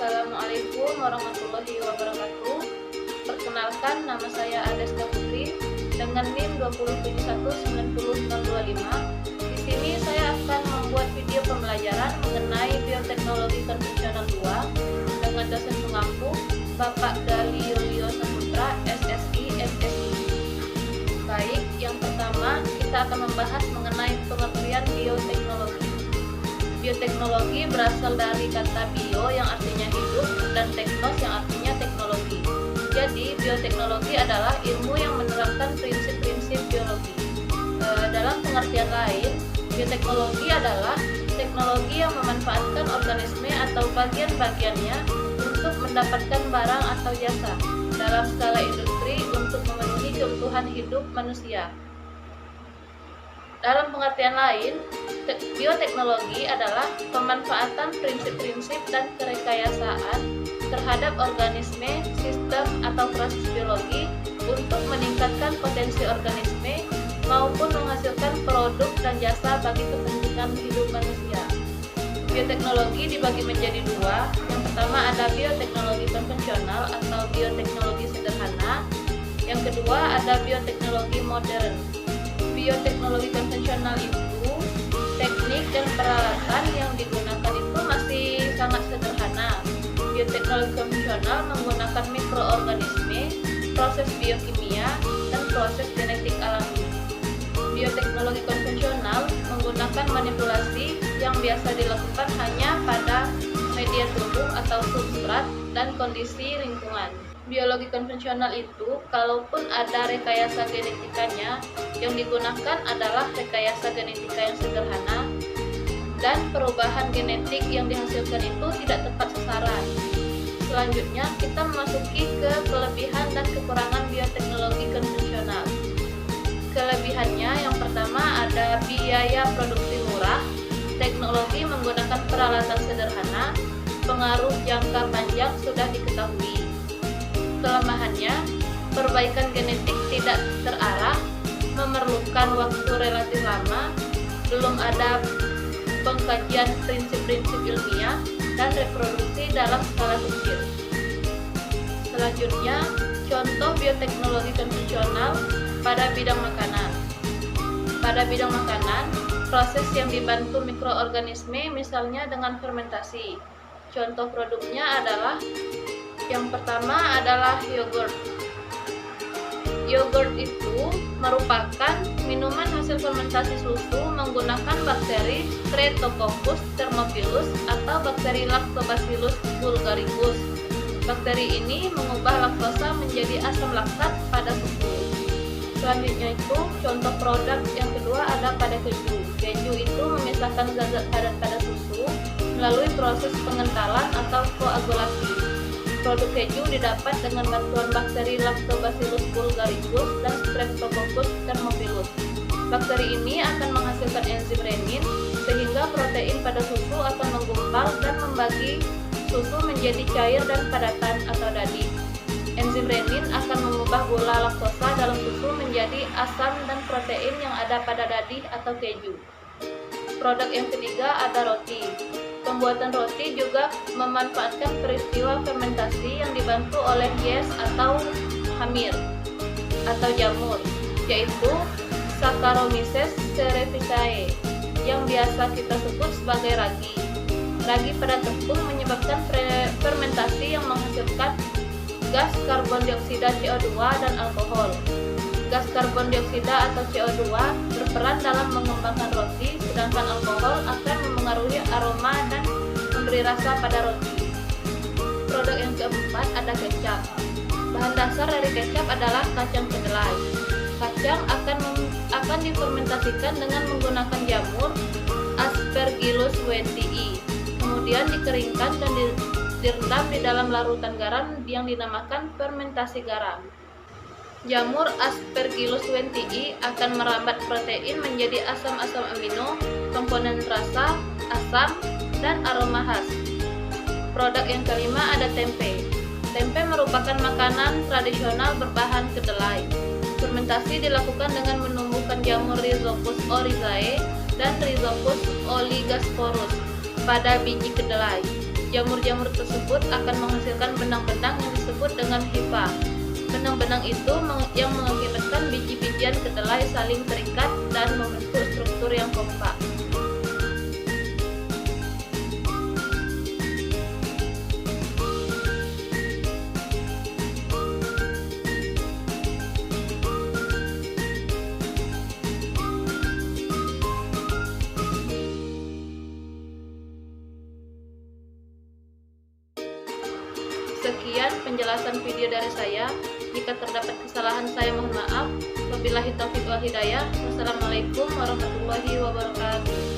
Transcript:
Assalamualaikum warahmatullahi wabarakatuh. Perkenalkan, nama saya Adeska Putri dengan NIM 2719025. Di sini saya akan membuat video pembelajaran mengenai bioteknologi konvensional 2 dengan dosen pengampu Bapak Gali Yulio Saputra, SSI, MSI. Baik, yang pertama kita akan membahas mengenai pengertian bioteknologi. Bioteknologi berasal dari kata bio yang artinya hidup dan teknos yang artinya teknologi. Jadi, bioteknologi adalah ilmu yang menerapkan prinsip-prinsip biologi. Dalam pengertian lain, bioteknologi adalah teknologi yang memanfaatkan organisme atau bagian-bagiannya untuk mendapatkan barang atau jasa dalam skala industri untuk memenuhi kebutuhan hidup manusia. Dalam pengertian lain, bioteknologi adalah pemanfaatan prinsip-prinsip dan kerekayasaan terhadap organisme, sistem, atau proses biologi untuk meningkatkan potensi organisme maupun menghasilkan produk dan jasa bagi kepentingan hidup manusia. Bioteknologi dibagi menjadi dua. Yang pertama ada bioteknologi konvensional atau bioteknologi sederhana. Yang kedua ada bioteknologi modern. Bioteknologi konvensional itu teknik dan peralatan yang digunakan itu masih sangat sederhana. Bioteknologi konvensional menggunakan mikroorganisme, proses biokimia, dan proses genetik alami. Bioteknologi konvensional menggunakan manipulasi yang biasa dilakukan hanya pada media tubuh atau substrat dan kondisi lingkungan. Biologi konvensional itu, kalaupun ada rekayasa genetikanya, yang digunakan adalah rekayasa genetika yang sederhana, dan perubahan genetik yang dihasilkan itu tidak tepat sasaran. Selanjutnya, kita memasuki ke kelebihan dan kekurangan bioteknologi konvensional. Kelebihannya yang pertama ada biaya produksi murah, teknologi menggunakan peralatan sederhana, pengaruh jangka panjang sudah diketahui. Kelemahannya, perbaikan genetik tidak terarah, memerlukan waktu relatif lama, belum ada pengkajian prinsip-prinsip ilmiah, dan reproduksi dalam skala kecil. Selanjutnya, contoh bioteknologi konvensional pada bidang makanan. Pada bidang makanan, proses yang dibantu mikroorganisme misalnya dengan fermentasi. Contoh produknya adalah yang pertama adalah yogurt. Yogurt itu merupakan minuman hasil fermentasi susu menggunakan bakteri Streptococcus thermophilus atau bakteri Lactobacillus bulgaricus. Bakteri ini mengubah laktosa menjadi asam laktat pada susu. Selanjutnya itu contoh produk yang kedua ada pada keju. Keju itu memisahkan zat-zat padat pada susu melalui proses pengentalan atau koagulasi. Produk keju didapat dengan bantuan bakteri Lactobacillus bulgaricus dan Streptococcus thermophilus. Bakteri ini akan menghasilkan enzim renin sehingga protein pada susu akan menggumpal dan membagi susu menjadi cair dan padatan atau dadih. Enzim renin akan mengubah gula laktosa dalam susu menjadi asam dan protein yang ada pada dadih atau keju. Produk yang ketiga ada roti. Pembuatan roti juga memanfaatkan peristiwa fermentasi yang dibantu oleh yeast atau hamir atau jamur, yaitu Saccharomyces cerevisiae yang biasa kita sebut sebagai ragi. Ragi pada tepung menyebabkan fermentasi yang menghasilkan gas karbon dioksida CO2 dan alkohol. Gas karbon dioksida atau CO2 berperan dalam mengembangkan roti, sedangkan alkohol akan memengaruhi aroma dan memberi rasa pada roti. Produk yang keempat ada kecap. Bahan dasar dari kecap adalah kacang kedelai. Kacang akan difermentasikan dengan menggunakan jamur Aspergillus wendii. Kemudian dikeringkan dan direndam di dalam larutan garam yang dinamakan fermentasi garam. Jamur Aspergillus wendii akan merambat protein menjadi asam-asam amino, komponen rasa, asam, dan aroma khas. Produk yang kelima ada tempe. Tempe merupakan makanan tradisional berbahan kedelai. Fermentasi dilakukan dengan menumbuhkan jamur Rhizopus oryzae dan Rhizopus oligosporus pada biji kedelai. Jamur-jamur tersebut akan menghasilkan benang-benang yang disebut dengan hifa. Benang-benang itu yang mengakibatkan biji-bijian kedelai saling terikat dan membentuk struktur yang kompak. Sekian penjelasan video dari saya. Jika terdapat kesalahan, saya mohon maaf. Wabillahi taufiq wal hidayah. Wassalamualaikum warahmatullahi wabarakatuh.